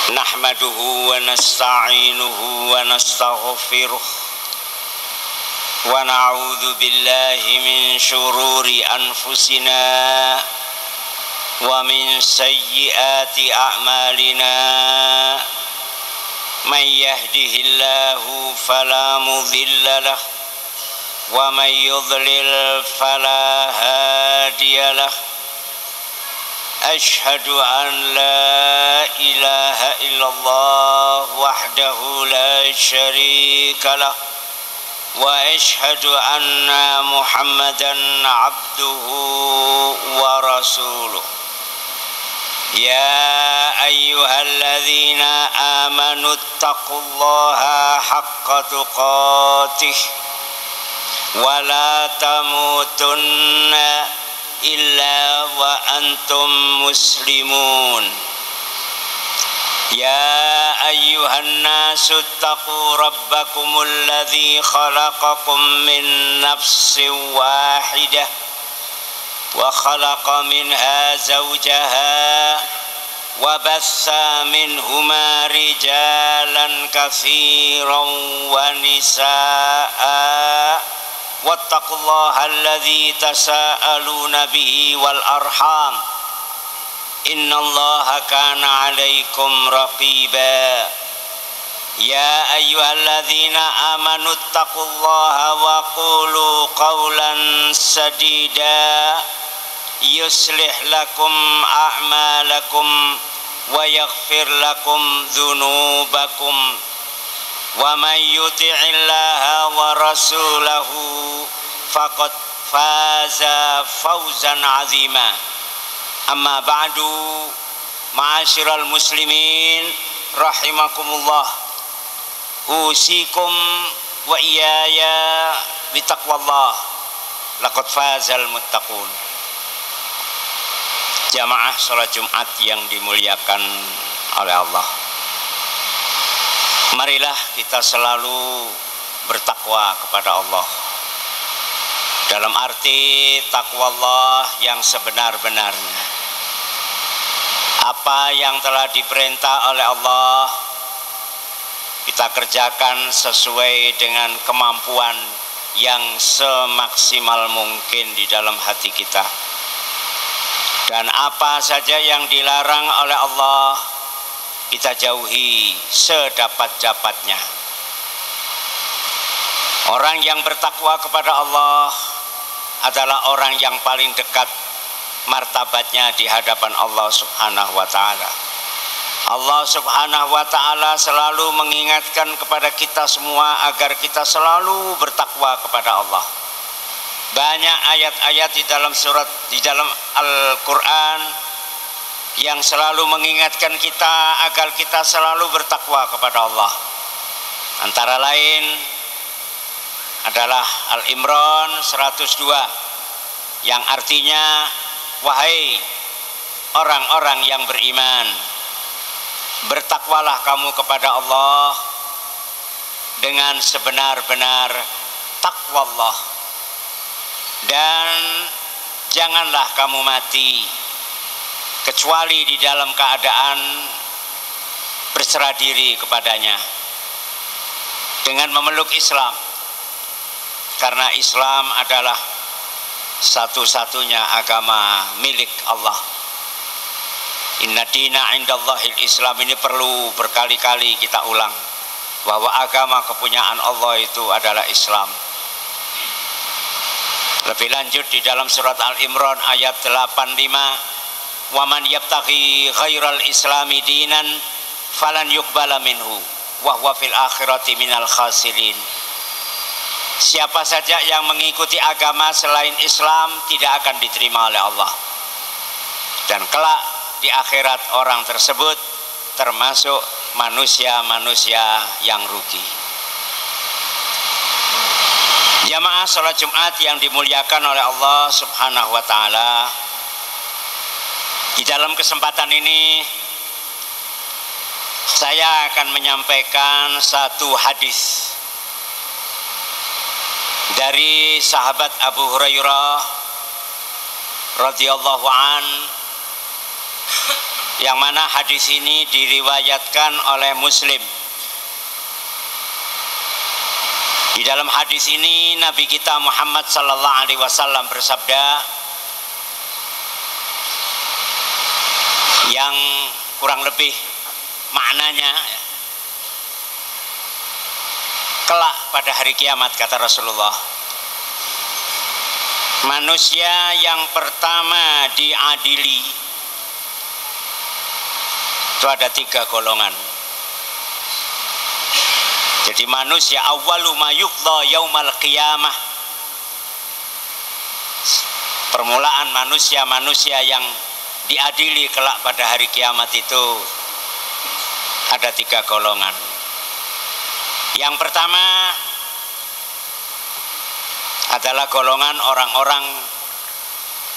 Nahmaduhu wa nasta'inuhu wa nastaghfiruh wa na'udzu billahi min syururi anfusina wa min sayyiati a'malina. Man yahdihillahu fala mudilla lahu wa man yudlil fala hadiyalah. Ashhadu an la ilaha illallah wahdahu la syarika lah wa ashhadu anna Muhammadan abduhu wa rasuluh. Ya ayyuhalladzina amanu taqullaha haqqa tuqatih wa la tamutunna illa wa antum muslimun. Ya ayyuhan nasu taqu rabbakumul ladzi khalaqakum min nafsin wahidah wa khalaqa minha zawjaha wa bassa minhuma rijalan katsiran wa nisaa. Wattaqullaha alladzi tasaaluna bihi wal arham innallaha kana 'alaikum raqiba. Ya ayyuhalladzina amanu taqullaha wa qulu qawlan sadida yuslih lakum a'malakum wa yaghfir lakum dzunubakum. Wa man yuti'illaha wa rasulahu faqad faza fawzan 'azima. Amma ba'du, ma'asyiral muslimin rahimakumullah. Usikum wa iyaya bitaqwallah. Laqad fazal muttaqun. Jamaah salat Jumat yang dimuliakan oleh Allah, marilah kita selalu bertakwa kepada Allah. Dalam arti takwa Allah yang sebenar-benarnya. Apa yang telah diperintah oleh Allah kita kerjakan sesuai dengan kemampuan yang semaksimal mungkin di dalam hati kita. Dan apa saja yang dilarang oleh Allah kita jauhi sedapat-dapatnya. Orang yang bertakwa kepada Allah adalah orang yang paling dekat martabatnya di hadapan Allah Subhanahu wa ta'ala. Allah Subhanahu wa ta'ala selalu mengingatkan kepada kita semua agar kita selalu bertakwa kepada Allah. Banyak ayat-ayat di dalam Al-Quran yang selalu mengingatkan kita agar kita selalu bertakwa kepada Allah. Antara lain adalah Al-Imran 102 yang artinya, wahai orang-orang yang beriman, bertakwalah kamu kepada Allah dengan sebenar-benar takwa Allah, dan janganlah kamu mati kecuali di dalam keadaan berserah diri kepadanya dengan memeluk Islam, karena Islam adalah satu-satunya agama milik Allah. Inna dina indallahil Islam, ini perlu berkali-kali kita ulang bahwa agama kepunyaan Allah itu adalah Islam. Lebih lanjut di dalam surat Al-Imran ayat 85, wa man yabtaghi ghairal islami dinan falan yuqbala minhu wa huwa fil akhirati minal khasirin. Siapa saja yang mengikuti agama selain Islam tidak akan diterima oleh Allah, dan kelak di akhirat orang tersebut termasuk manusia-manusia yang rugi. Jamaah salat Jumat yang dimuliakan oleh Allah Subhanahu wa ta'ala, di dalam kesempatan ini saya akan menyampaikan satu hadis dari sahabat Abu Hurairah radhiyallahu an, yang mana hadis ini diriwayatkan oleh Muslim. Di dalam hadis ini Nabi kita Muhammad sallallahu alaihi wasallam bersabda yang kurang lebih maknanya, kelak pada hari kiamat kata Rasulullah, manusia yang pertama diadili itu ada 3 golongan. Jadi manusia awwalu ma yuqda yaumal qiyamah, permulaan manusia yang diadili kelak pada hari kiamat itu ada 3 golongan. Yang pertama adalah golongan orang-orang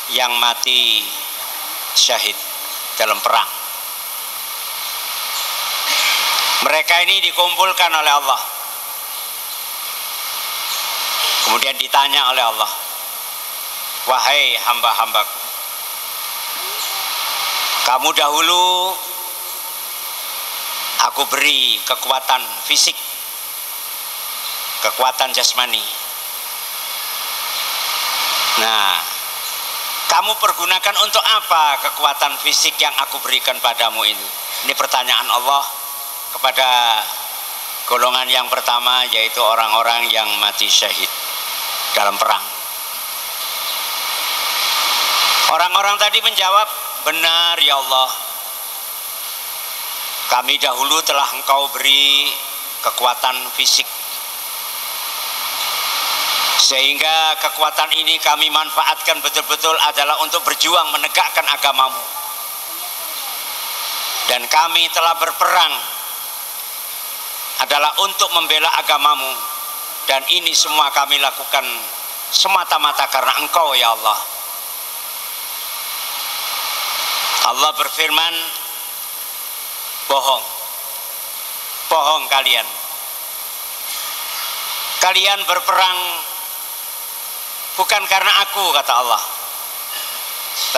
yang mati syahid dalam perang. Mereka ini dikumpulkan oleh Allah, kemudian ditanya oleh Allah, wahai hamba-hambaku, kamu dahulu aku beri kekuatan fisik, kekuatan jasmani. Nah, kamu pergunakan untuk apa kekuatan fisik yang aku berikan padamu ini? Ini pertanyaan Allah kepada golongan yang pertama, yaitu orang-orang yang mati syahid dalam perang. Orang-orang tadi menjawab, benar ya Allah, kami dahulu telah Engkau beri kekuatan fisik, sehingga kekuatan ini kami manfaatkan betul-betul adalah untuk berjuang menegakkan agamamu. Dan kami telah berperang adalah untuk membela agamamu, dan ini semua kami lakukan semata-mata karena Engkau ya Allah. Allah berfirman, bohong, bohong kalian. Kalian berperang bukan karena aku kata Allah,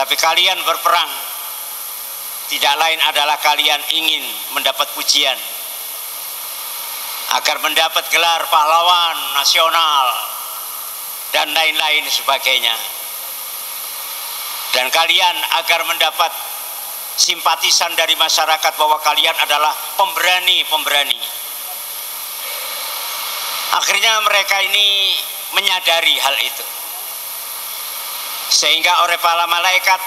tapi kalian berperang tidak lain adalah kalian ingin mendapat pujian, agar mendapat gelar pahlawan nasional dan lain-lain sebagainya. Dan kalian agar mendapat simpatisan dari masyarakat bahwa kalian adalah pemberani-pemberani. Akhirnya mereka ini menyadari hal itu, sehingga oleh para malaikat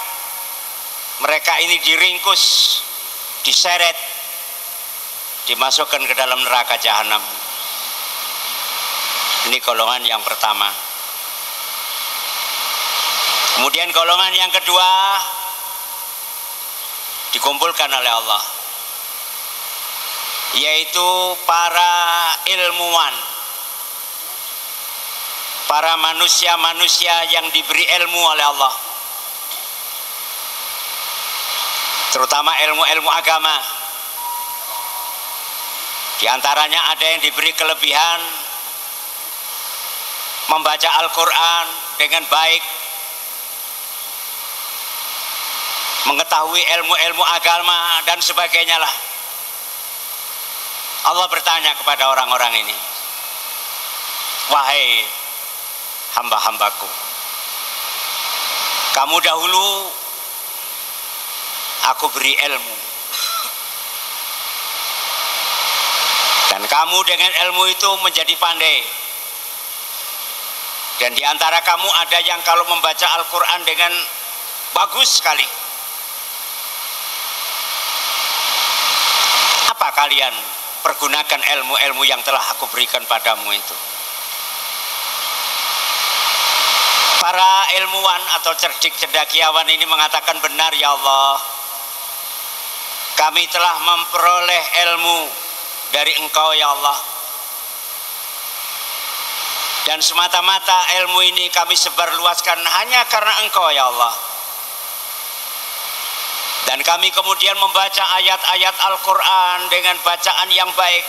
mereka ini diringkus, diseret, dimasukkan ke dalam neraka jahanam. Ini golongan yang pertama. Kemudian golongan yang kedua dikumpulkan oleh Allah, yaitu para ilmuwan, para manusia-manusia yang diberi ilmu oleh Allah, terutama ilmu-ilmu agama. Di antaranya ada yang diberi kelebihan membaca Al-Quran dengan baik, mengetahui ilmu-ilmu agama dan sebagainya lah. Allah bertanya kepada orang-orang ini, wahai hamba-hambaku, kamu dahulu aku beri ilmu, dan kamu dengan ilmu itu menjadi pandai. Dan di antara kamu ada yang kalau membaca Al-Quran dengan bagus sekali. Apa kalian pergunakan ilmu-ilmu yang telah aku berikan padamu itu? Para ilmuwan atau cerdik cendekiawan ini mengatakan, benar ya Allah, kami telah memperoleh ilmu dari Engkau ya Allah, dan semata-mata ilmu ini kami sebarluaskan hanya karena Engkau ya Allah. Dan kami kemudian membaca ayat-ayat Al-Quran dengan bacaan yang baik,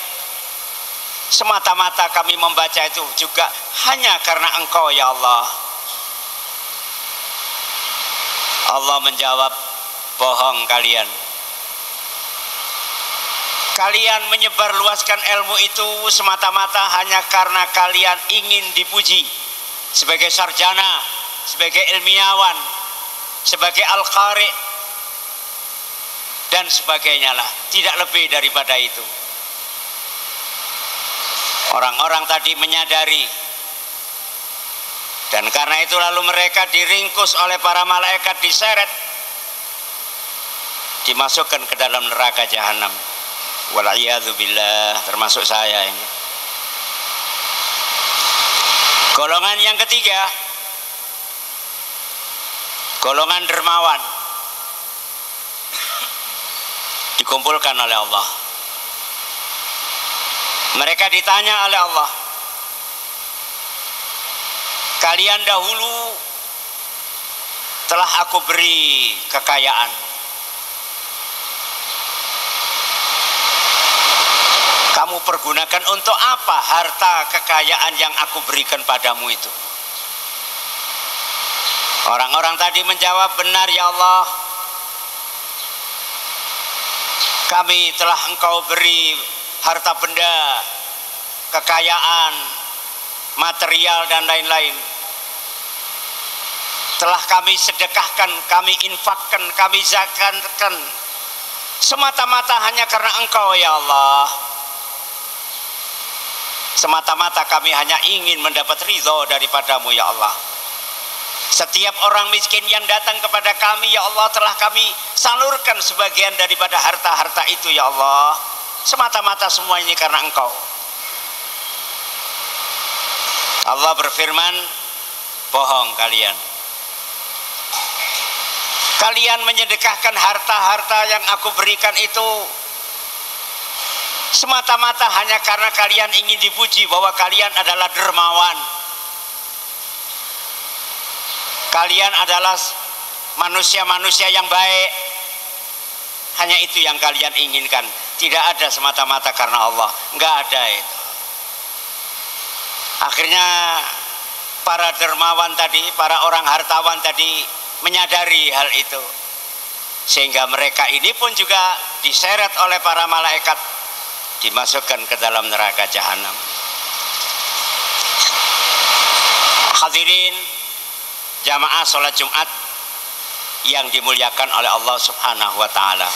semata-mata kami membaca itu juga hanya karena Engkau ya Allah. Allah menjawab, bohong kalian. Kalian menyebarluaskan ilmu itu semata-mata hanya karena kalian ingin dipuji sebagai sarjana, sebagai ilmiawan, sebagai al-qari dan sebagainya lah, tidak lebih daripada itu. Orang-orang tadi menyadari, dan karena itu lalu mereka diringkus oleh para malaikat, diseret, dimasukkan ke dalam neraka jahanam. Wal'iyadzubillah, termasuk saya ini. Golongan yang ketiga, golongan dermawan, dikumpulkan oleh Allah. Mereka ditanya oleh Allah, kalian dahulu telah aku beri kekayaan, kamu pergunakan untuk apa harta kekayaan yang aku berikan padamu itu? Orang-orang tadi menjawab, benar ya Allah, kami telah engkau beri harta benda, kekayaan, material dan lain-lain. Telah kami sedekahkan, kami infakkan, kami zakatkan, semata-mata hanya karena engkau ya Allah. Semata-mata kami hanya ingin mendapat ridho daripadamu ya Allah. Setiap orang miskin yang datang kepada kami ya Allah, telah kami salurkan sebagian daripada harta-harta itu ya Allah. Semata-mata semua ini karena engkau. Allah berfirman, bohong kalian. Kalian menyedekahkan harta-harta yang aku berikan itu semata-mata hanya karena kalian ingin dipuji bahwa kalian adalah dermawan, kalian adalah manusia-manusia yang baik. Hanya itu yang kalian inginkan, tidak ada semata-mata karena Allah, enggak ada itu. Akhirnya para dermawan tadi, para orang hartawan tadi menyadari hal itu, sehingga mereka ini pun juga diseret oleh para malaikat, dimasukkan ke dalam neraka jahanam. Hadirin jamaah sholat Jumat yang dimuliakan oleh Allah Subhanahu wa ta'ala,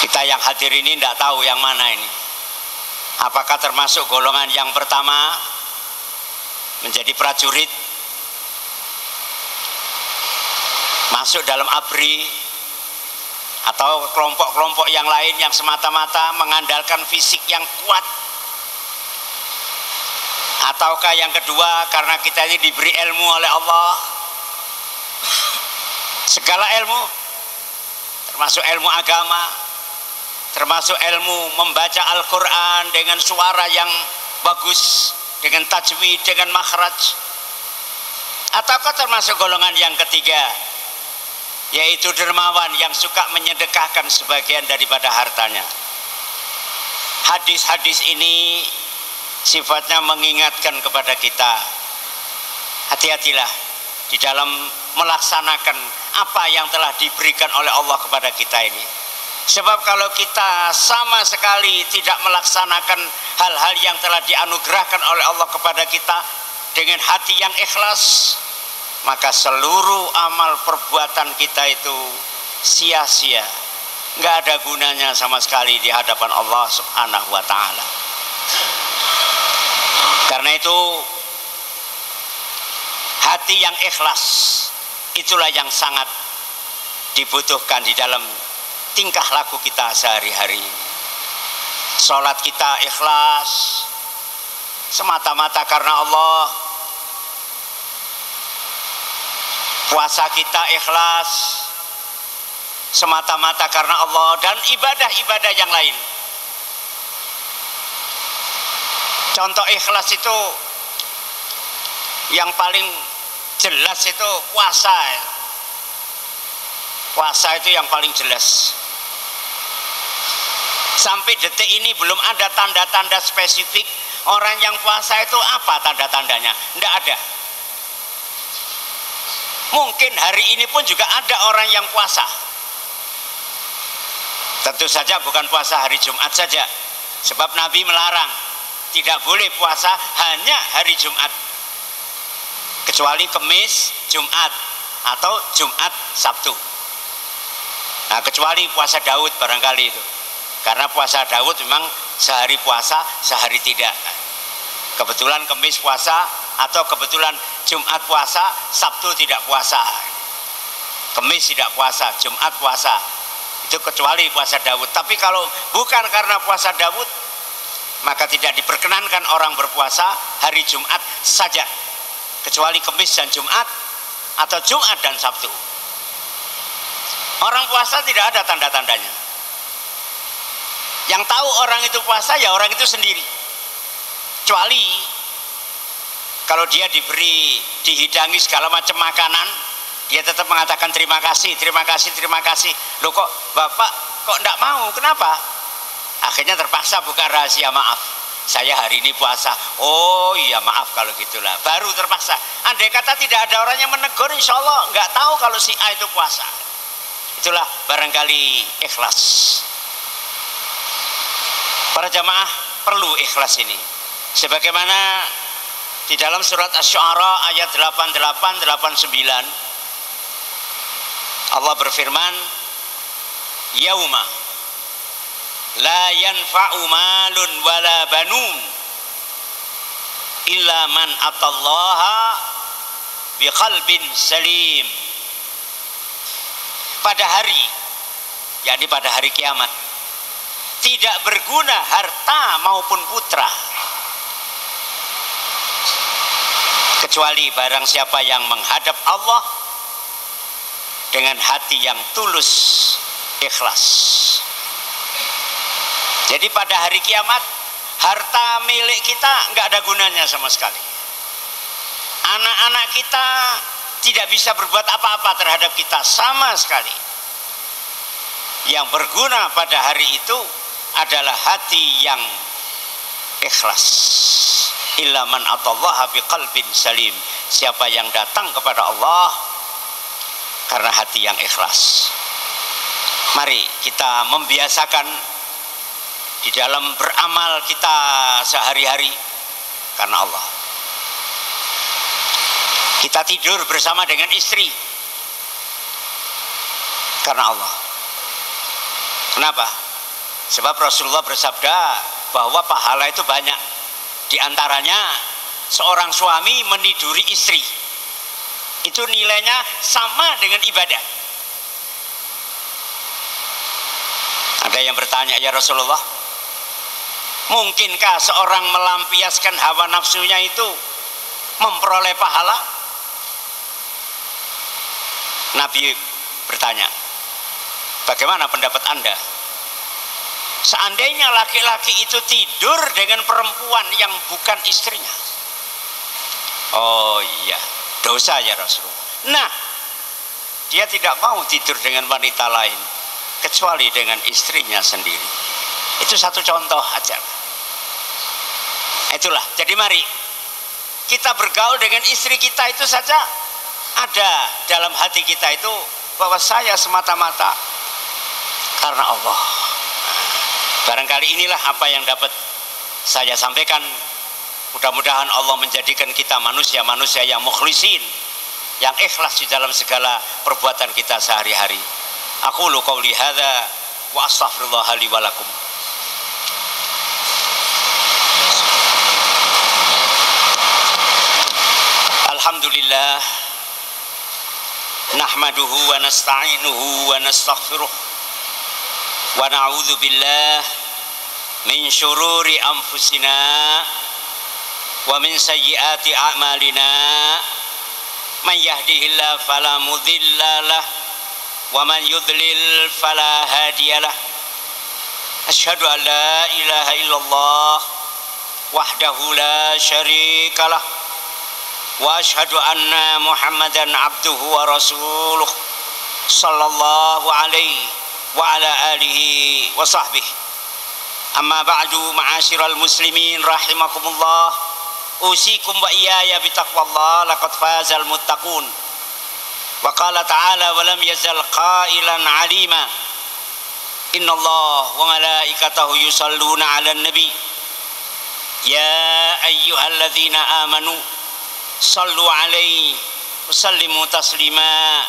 kita yang hadir ini tidak tahu yang mana ini. Apakah termasuk golongan yang pertama, menjadi prajurit, masuk dalam ABRI, atau kelompok-kelompok yang lain yang semata-mata mengandalkan fisik yang kuat? Ataukah yang kedua, karena kita ini diberi ilmu oleh Allah, segala ilmu, termasuk ilmu agama, termasuk ilmu membaca Al-Quran dengan suara yang bagus, dengan tajwid, dengan makhraj? Ataukah termasuk golongan yang ketiga, yaitu dermawan yang suka menyedekahkan sebagian daripada hartanya? Hadis-hadis ini sifatnya mengingatkan kepada kita, hati-hatilah di dalam melaksanakan apa yang telah diberikan oleh Allah kepada kita ini. Sebab kalau kita sama sekali tidak melaksanakan hal-hal yang telah dianugerahkan oleh Allah kepada kita dengan hati yang ikhlas, maka seluruh amal perbuatan kita itu sia-sia, nggak ada gunanya sama sekali di hadapan Allah Subhanahu wa ta'ala. Karena itu hati yang ikhlas itulah yang sangat dibutuhkan di dalam tingkah laku kita sehari-hari. Sholat kita ikhlas semata-mata karena Allah, puasa kita ikhlas semata-mata karena Allah, dan ibadah-ibadah yang lain. Contoh ikhlas itu yang paling jelas itu puasa. Puasa itu yang paling jelas. Sampai detik ini belum ada tanda-tanda spesifik orang yang puasa itu apa tanda-tandanya, tidak ada. Mungkin hari ini pun juga ada orang yang puasa, Tentu saja bukan puasa hari Jumat saja, sebab Nabi melarang tidak boleh puasa hanya hari Jumat, kecuali Kamis, Jumat, atau Jumat, Sabtu. Nah, kecuali puasa Daud barangkali itu, karena puasa Daud memang sehari puasa, sehari tidak. Kebetulan Kamis puasa, atau kebetulan Jumat puasa, Sabtu tidak puasa. Kamis tidak puasa, Jumat puasa. Itu kecuali puasa Daud. Tapi kalau bukan karena puasa Daud, maka tidak diperkenankan orang berpuasa hari Jumat saja, kecuali Kamis dan Jumat, atau Jumat dan Sabtu. Orang puasa tidak ada tanda-tandanya. Yang tahu orang itu puasa ya orang itu sendiri. Kecuali kalau dia dihidangi segala macam makanan, dia tetap mengatakan terima kasih, terima kasih, terima kasih. Loh kok Bapak kok enggak mau? Kenapa? Akhirnya terpaksa buka rahasia, maaf, saya hari ini puasa. Oh iya maaf kalau gitulah. Baru terpaksa. Andai kata tidak ada orang yang menegur, insya Allah nggak tahu kalau si A itu puasa. Itulah barangkali ikhlas. Para jamaah perlu ikhlas ini. Sebagaimana di dalam surat Asy-Syu'ara ayat 88, 89, Allah berfirman, yauma la yanfa'u malun wala banun illa man atallaha biqalbin salim. Pada hari, yakni pada hari kiamat, tidak berguna harta maupun putra, kecuali barang siapa yang menghadap Allah dengan hati yang tulus, ikhlas. Jadi pada hari kiamat, harta milik kita nggak ada gunanya sama sekali. Anak-anak kita tidak bisa berbuat apa-apa terhadap kita sama sekali. Yang berguna pada hari itu adalah hati yang ikhlas. Illa man atallaha biqalbin salim. Siapa yang datang kepada Allah karena hati yang ikhlas. Mari kita membiasakan di dalam beramal kita sehari-hari karena Allah. Kita tidur bersama dengan istri karena Allah. Kenapa? Sebab Rasulullah bersabda bahwa pahala itu banyak. Di antaranya seorang suami meniduri istri, itu nilainya sama dengan ibadah. Ada yang bertanya, ya Rasulullah, mungkinkah seorang melampiaskan hawa nafsunya itu memperoleh pahala? Nabi bertanya, bagaimana pendapat Anda? Seandainya laki-laki itu tidur dengan perempuan yang bukan istrinya, oh iya, dosa ya Rasulullah. Nah, dia tidak mau tidur dengan wanita lain kecuali dengan istrinya sendiri. Itu satu contoh aja. Itulah, jadi mari kita bergaul dengan istri kita itu saja ada dalam hati kita itu bahwa saya semata-mata karena Allah. Barangkali inilah apa yang dapat saya sampaikan. Mudah-mudahan Allah menjadikan kita manusia-manusia yang mukhlisin, yang ikhlas di dalam segala perbuatan kita sehari-hari. Aqulu qouli hadza wa astaghfirullah li wa lakum. Alhamdulillah, nahmaduhu wa nasta'inuhu wa nastaghfiruh wa na'udzu billah min syururi anfusina wa min sayyiati a'malina. Man yahdihillahu fala mudhillalah wa man yudlil fala hadiyalah. Asyhadu an la ilaha illallah wahdahu la syarikalah wa asyhadu anna Muhammadan abduhu wa rasuluh sallallahu alaihi wa ala alihi wa sahbihi. Amma ba'du, ma'asyiral muslimin rahimakumullah, usikum wa iyaya bitaqwallah, laqad fazal muttaqun. Wa qala ta'ala wa lam yazal qailan alima Innallaha wa malaikatahu yusalluna 'alan nabi. Ya ayyuhalladzina amanu sallu 'alaihi wa sallimu taslima.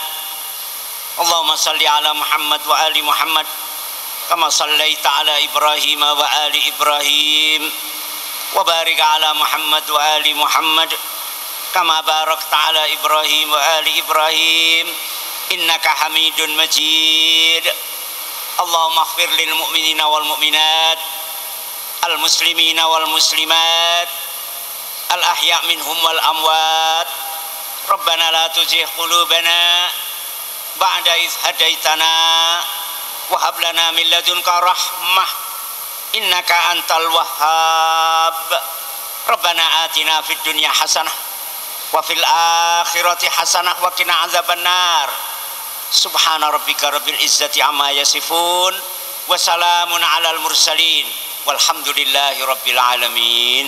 Allahumma salli 'ala Muhammad wa ali Muhammad kama sallaita 'ala Ibrahim wa ali Ibrahim wa barik 'ala Muhammad wa ali Muhammad kama barakta 'ala Ibrahim wa ali Ibrahim innaka Hamidun Majid. Allahumma ighfir lil mu'minina wal mu'minat, al muslimina wal muslimat, al ahya' minhum wal amwat. Rabbana la tuzigh qulubana ba'da idh hadaitana wa hab lana min ladunka rahmah innaka antal wahhab. Rabbana atina fid dunya hasanah wa fil akhirati hasanah wa qina adzabannar. Subhana rabbika rabbil izzati amma yasifun wa salamun alal mursalin walhamdulillahi rabbil alamin.